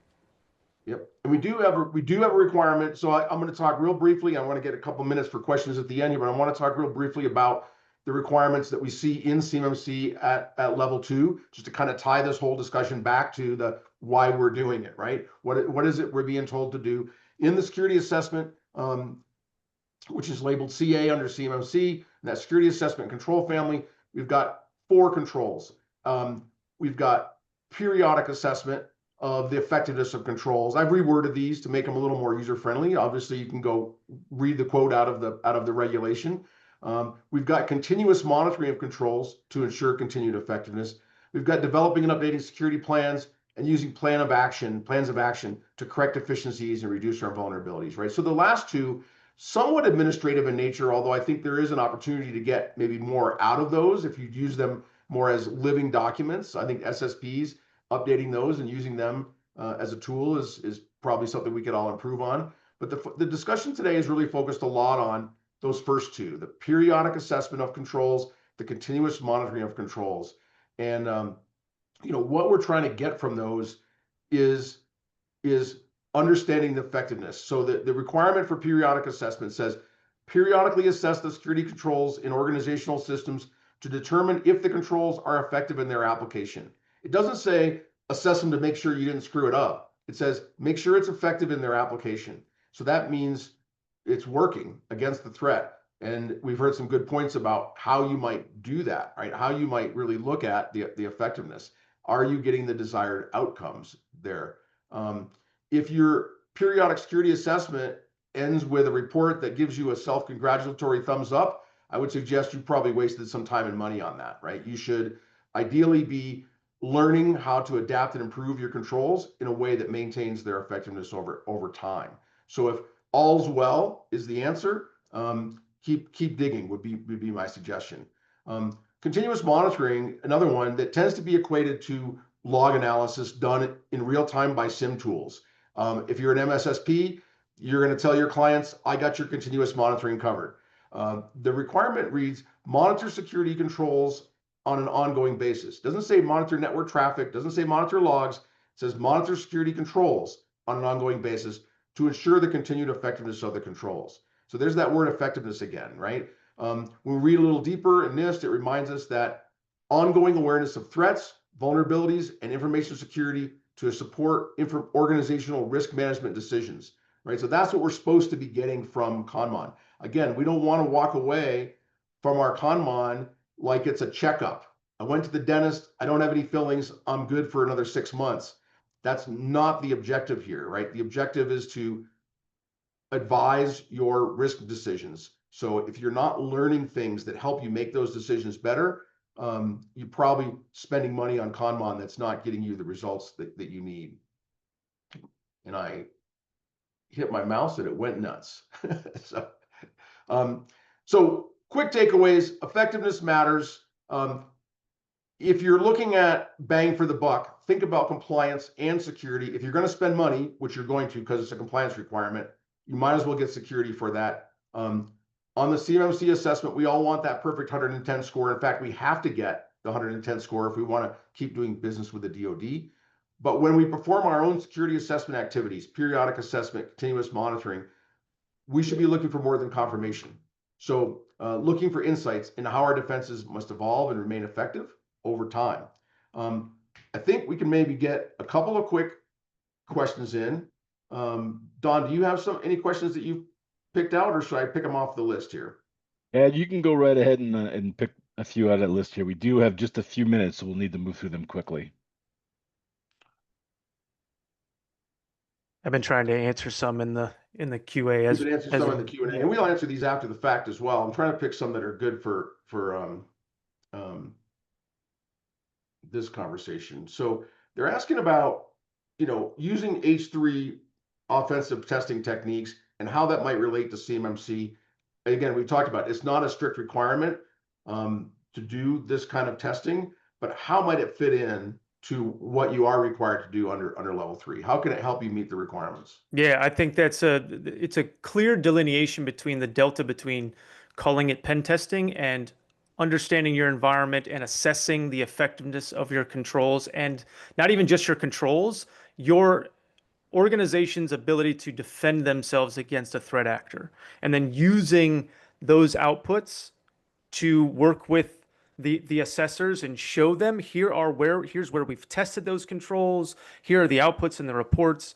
Yep, and we do have a requirement. So I'm going to talk real briefly. I want to get a couple minutes for questions at the end here, but I want to talk real briefly about the requirements that we see in CMMC at level 2, just to kind of tie this whole discussion back to the why we're doing it, right? What is it we're being told to do in the security assessment, which is labeled CA under CMMC, and that security assessment control family. We've got 4 controls. We've got periodic assessment of the effectiveness of controls. I've reworded these to make them a little more user-friendly. Obviously, you can go read the quote out of the regulation. We've got continuous monitoring of controls to ensure continued effectiveness. We've got developing and updating security plans and using plans of action to correct deficiencies and reduce our vulnerabilities, right? So the last two, somewhat administrative in nature, although I think there is an opportunity to get maybe more out of those if you use them more as living documents. I think SSPs, updating those and using them as a tool is probably something we could all improve on. But the discussion today is really focused a lot on those first two, the periodic assessment of controls, the continuous monitoring of controls. And what we're trying to get from those is understanding the effectiveness. So the requirement for periodic assessment says periodically assess the security controls in organizational systems to determine if the controls are effective in their application. It doesn't say assess them to make sure you didn't screw it up. It says make sure it's effective in their application. So that means it's working against the threat. And we've heard some good points about how you might do that, right? How you might really look at the effectiveness. Are you getting the desired outcomes there? If your periodic security assessment ends with a report that gives you a self-congratulatory thumbs up, I would suggest you probably wasted some time and money on that, right? You should ideally be learning how to adapt and improve your controls in a way that maintains their effectiveness over time. So if all's well is the answer, keep digging would be my suggestion. Continuous monitoring, another one that tends to be equated to log analysis done in real time by SIM tools. If you're an MSSP, you're going to tell your clients, I got your continuous monitoring covered. The requirement reads, monitor security controls on an ongoing basis. Doesn't say monitor network traffic, doesn't say monitor logs. It says monitor security controls on an ongoing basis to ensure the continued effectiveness of the controls. So there's that word effectiveness again, right? When we read a little deeper in NIST, it reminds us that ongoing awareness of threats, vulnerabilities, and information security to support organizational risk management decisions, right? So that's what we're supposed to be getting from Conmon. Again, we don't want to walk away from our Conmon like it's a checkup. I went to the dentist, I don't have any fillings, I'm good for another 6 months. That's not the objective here, right? The objective is to advise your risk decisions. So if you're not learning things that help you make those decisions better, you're probably spending money on Conmon that's not getting you the results that you need. And I hit my mouse and it went nuts. So quick takeaways, effectiveness matters. If you're looking at bang for the buck, think about compliance and security. If you're going to spend money, which you're going to because it's a compliance requirement, you might as well get security for that. On the CMMC assessment, we all want that perfect 110 score. In fact, we have to get the 110 score if we want to keep doing business with the DoD. But when we perform our own security assessment activities, periodic assessment, continuous monitoring, we should be looking for more than confirmation. So looking for insights into how our defenses must evolve and remain effective over time. I think we can maybe get a couple of quick questions in. Don, do you have any questions that you picked out, or should I pick them off the list here? Ed, you can go right ahead and pick a few out of that list here. We do have just a few minutes, so we'll need to move through them quickly. I've been trying to answer some in the QA as you can answer some in the Q&A, and we'll answer these after the fact as well. I'm trying to pick some that are good for this conversation. So they're asking about using H3 offensive testing techniques and how that might relate to CMMC. Again, we talked about it's not a strict requirement to do this kind of testing, but how might it fit in to what you are required to do under level 3? How can it help you meet the requirements? Yeah, I think it's a clear delineation between the delta between calling it pen testing and understanding your environment and assessing the effectiveness of your controls, and not even just your controls, your organization's ability to defend themselves against a threat actor, and then using those outputs to work with the assessors and show them here's where we've tested those controls, here are the outputs and the reports.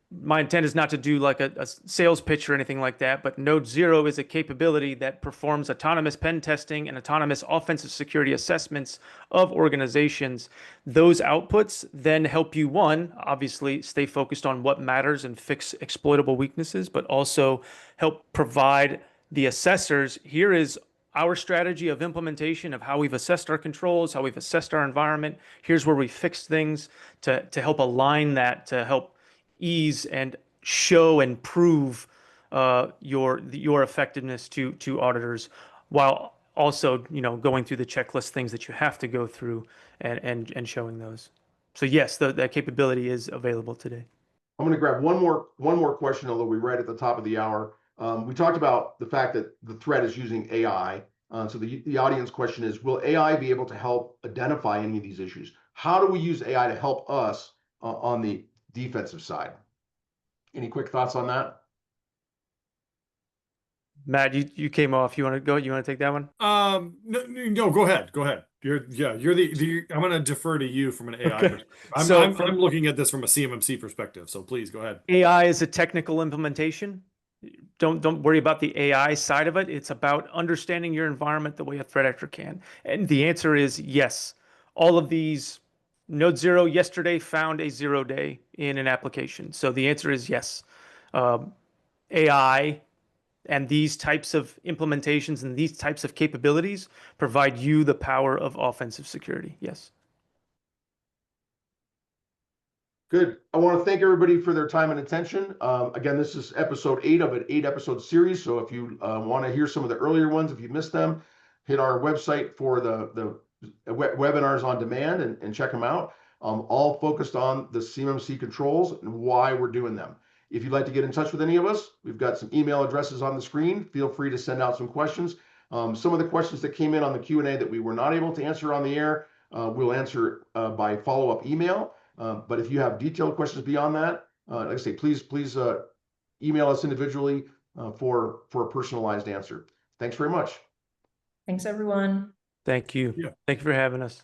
My intent is not to do like a sales pitch or anything like that, but NodeZero is a capability that performs autonomous pen testing and autonomous offensive security assessments of organizations. Those outputs then help you, one, obviously stay focused on what matters and fix exploitable weaknesses, but also help provide the assessors, here is our strategy of implementation of how we've assessed our controls, how we've assessed our environment. Here's where we fixed things to help align that, to help ease and show and prove your effectiveness to auditors, while also going through the checklist things that you have to go through and showing those. So yes, that capability is available today. I'm going to grab one more question, although we're right at the top of the hour. We talked about the fact that the threat is using AI. So the audience question is, will AI be able to help identify any of these issues? How do we use AI to help us on the defensive side? Any quick thoughts on that? Matt, you came off. You want to go? You want to take that one? No, go ahead. Go ahead. You're I'm going to defer to you from an AI Okay. perspective. I'm looking at this from a CMMC perspective, so please go ahead. AI is a technical implementation. Don't worry about the AI side of it. It's about understanding your environment the way a threat actor can. And the answer is yes. All of these, NodeZero yesterday found a 0-day in an application. So the answer is yes. AI and these types of implementations and these types of capabilities provide you the power of offensive security. Yes. Good. I want to thank everybody for their time and attention. Again, this is episode 8 of an 8-episode series. So if you want to hear some of the earlier ones, if you missed them, hit our website for the webinars on demand and check them out. All focused on the CMMC controls and why we're doing them. If you'd like to get in touch with any of us, we've got some email addresses on the screen. Feel free to send out some questions. Some of the questions that came in on the Q&A that we were not able to answer on the air, we'll answer by follow-up email. But if you have detailed questions beyond that, like I say, please email us individually for a personalized answer. Thanks very much. Thanks, everyone. Thank you. Yeah. Thank you for having us.